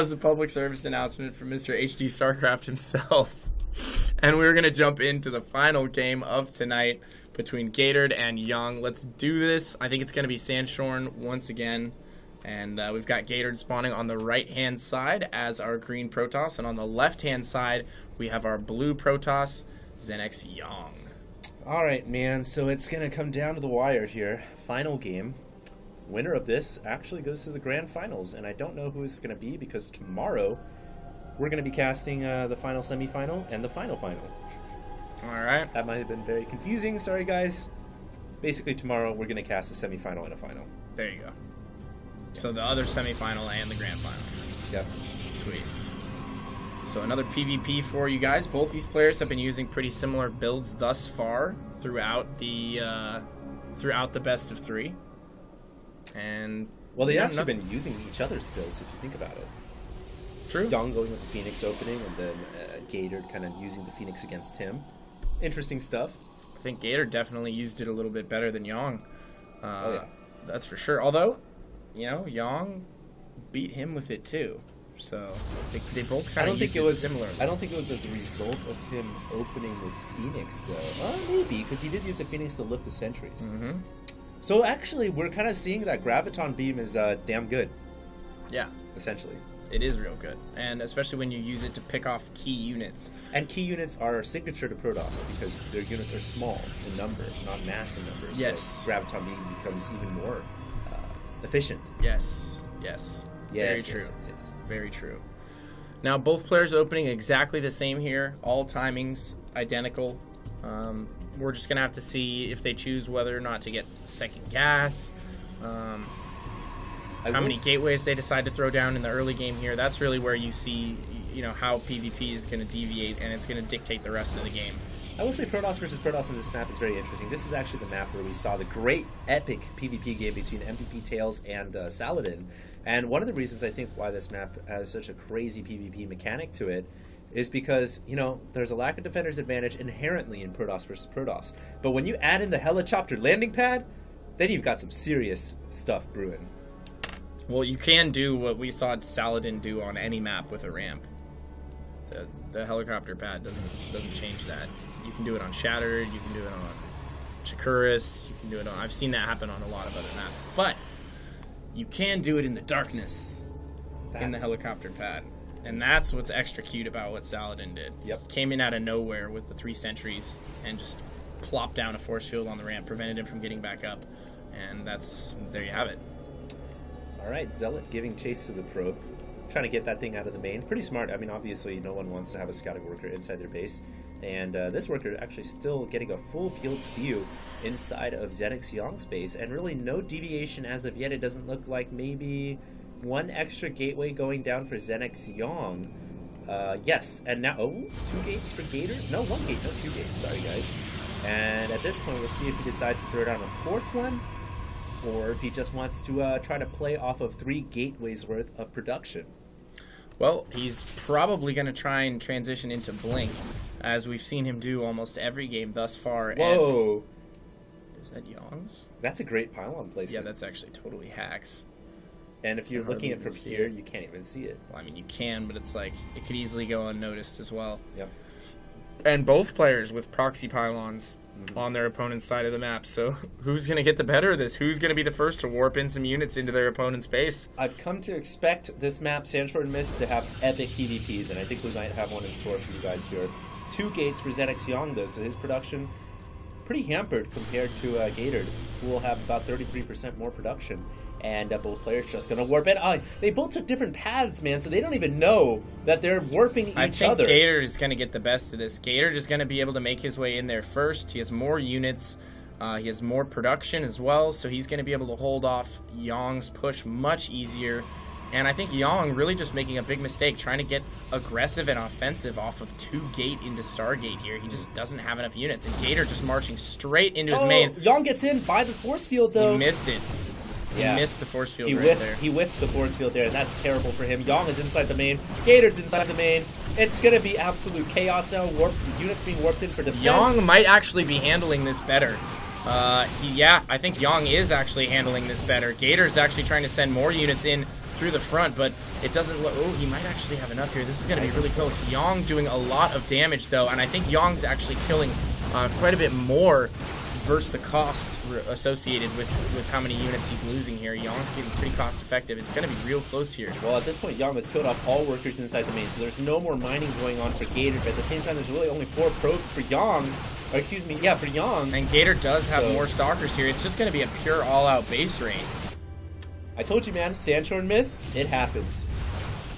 was a public service announcement from Mr. HD StarCraft himself. And we're going to jump into the final game of tonight between Gatored and Yong. Let's do this. I think it's going to be Sandshorn once again. And we've got Gatored spawning on the right-hand side as our green Protoss. And on the left-hand side, we have our blue Protoss, ZeNEX.Yong. All right, man. So it's going to come down to the wire here. Final game. Winner of this actually goes to the grand finals. And I don't know who it's going to be because tomorrow we're going to be casting the final semifinal and the final. All right. That might have been very confusing. Sorry, guys. Basically, tomorrow we're going to cast a semifinal and a final. There you go. So the other semifinal and the grand finals. Yep. Sweet. So another PvP for you guys. Both these players have been using pretty similar builds thus far throughout the best of three. And well, they've actually been using each other's builds if you think about it. True. Yong going with the Phoenix opening, and then Gatored kind of using the Phoenix against him. Interesting stuff. I think Gatored definitely used it a little bit better than Yong. Oh yeah, that's for sure. Although, you know, Yong beat him with it too. So they both kind of used it similarly. I don't think it was as a result of him opening with Phoenix though. Maybe because he did use the Phoenix to lift the sentries. Mm-hmm. So actually, we're kind of seeing that Graviton Beam is damn good. Yeah, essentially. It is real good, and especially when you use it to pick off key units. And key units are signature to Protoss because their units are small in number, not mass in number. Yes. So Graviton Beam becomes even more efficient. Yes. Yes. Very true. Yes. Very true. Now, both players opening exactly the same here. All timings identical. We're just going to have to see if they choose whether or not to get second gas. How many gateways they decide to throw down in the early game here. That's really where you see, you know, how PvP is going to deviate, and it's going to dictate the rest of the game. I will say Protoss versus Protoss on this map is very interesting. This is actually the map where we saw the great epic PvP game between MVP Tails and Saladin. And one of the reasons I think why this map has such a crazy PvP mechanic to it is because, you know, there's a lack of defender's advantage inherently in Protoss versus Protoss. But when you add in the helicopter landing pad, then you've got some serious stuff brewing. Well, you can do what we saw Saladin do on any map with a ramp. The helicopter pad doesn't change that. You can do it on Shattered, you can do it on Chakuris, you can do it on... I've seen that happen on a lot of other maps. But you can do it in the darkness in the helicopter pad. And that's what's extra cute about what Saladin did. Yep. Came in out of nowhere with the 3 sentries and just plopped down a force field on the ramp, prevented him from getting back up. And there you have it. Alright, Zealot giving chase to the probe. Trying to get that thing out of the main. Pretty smart. I mean, obviously, no one wants to have a scouting worker inside their base. And this worker actually still getting a full field view inside of ZeNEX.Yong's base. And really no deviation as of yet. It doesn't look like maybe one extra gateway going down for ZeNEX.Yong. Yes, and now... Oh, 2 gates for Gatored? No, 1 gate. No, 2 gates. Sorry, guys. And at this point, we'll see if he decides to throw down a 4th one, or if he just wants to try to play off of 3 gateways worth of production. Well, he's probably going to try and transition into Blink, as we've seen him do almost every game thus far. Whoa! And is that Yong's? That's a great pylon placement. Yeah, that's actually totally hacks. And if you're looking at it from here, you can't even see it. Well, I mean, you can, but it's like, it could easily go unnoticed as well. Yep. And both players with proxy pylons on their opponent's side of the map. So who's going to get the better of this? Who's going to be the first to warp in some units into their opponent's base? I've come to expect this map, Sandshorn Mist, to have epic PvPs, and I think we might have one in store for you guys here. 2 gates for ZeNEX.Yong, though, so his production pretty hampered compared to Gatored, who will have about 33% more production. And both players just going to warp in. They both took different paths, man, so they don't even know that they're warping each other. I think Gatored is going to get the best of this. Gatored is going to be able to make his way in there first. He has more units. He has more production as well, so he's going to be able to hold off Yong's push much easier. And I think Yong really just making a big mistake, trying to get aggressive and offensive off of 2 gate into Stargate here. He just doesn't have enough units. And Gatored just marching straight into his main. Yong gets in by the force field, though. He missed it. Yeah. He missed the force field there. He whiffed the force field there, and that's terrible for him. Yong is inside the main. Gatored's inside the main. It's going to be absolute chaos now. Units being warped in for defense. Yong might actually be handling this better. Yeah, I think Yong is actually handling this better. Gatored's actually trying to send more units in through the front, but it doesn't look... Oh, he might actually have enough here. This is going to be really close. Yong doing a lot of damage, though, and I think Yong's actually killing quite a bit more versus the cost associated with how many units he's losing here. Yong's getting pretty cost effective. It's going to be real close here. Well, at this point, Yong has killed off all workers inside the main, so there's no more mining going on for Gator, but at the same time, there's really only 4 probes for Yong. Or excuse me, yeah, for Yong. And Gator does have more stalkers here. It's just going to be a pure all-out base race. I told you, man, Sandshorn Mists, it happens.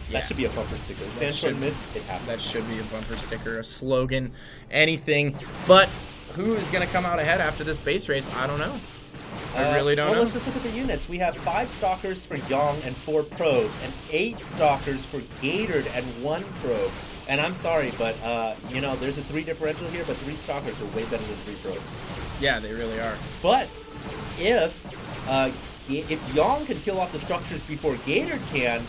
Yeah. That should be a bumper sticker. Sandshorn Mists, it happens. That should be a bumper sticker, a slogan, anything. But who is going to come out ahead after this base race? I don't know. I really don't know. Let's just look at the units. We have 5 stalkers for Yong and 4 probes, and 8 stalkers for Gatored and 1 probe. And I'm sorry, but, you know, there's a 3 differential here, but 3 stalkers are way better than 3 probes. Yeah, they really are. But if Yong can kill off the structures before Gatored can,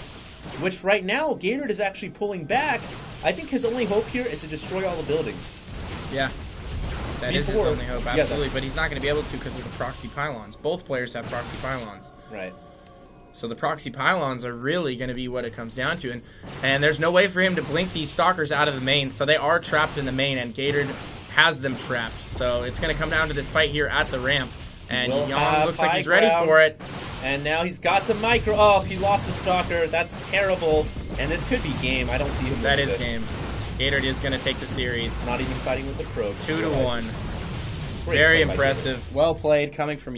which right now Gatored is actually pulling back, I think his only hope here is to destroy all the buildings. Yeah. That is his only hope, absolutely. But he's not going to be able to because of the proxy pylons. Both players have proxy pylons. Right. So the proxy pylons are really going to be what it comes down to. And there's no way for him to blink these stalkers out of the main. So they are trapped in the main, and Gatored has them trapped. So it's going to come down to this fight here at the ramp. And Yong looks like he's ready for it. And now he's got some micro... Oh, he lost a stalker. That's terrible. And this could be game. I don't see him That winning is this. game. Gatored is going to take the series. Not even fighting with the probe. 2-1. Very impressive. Well played coming from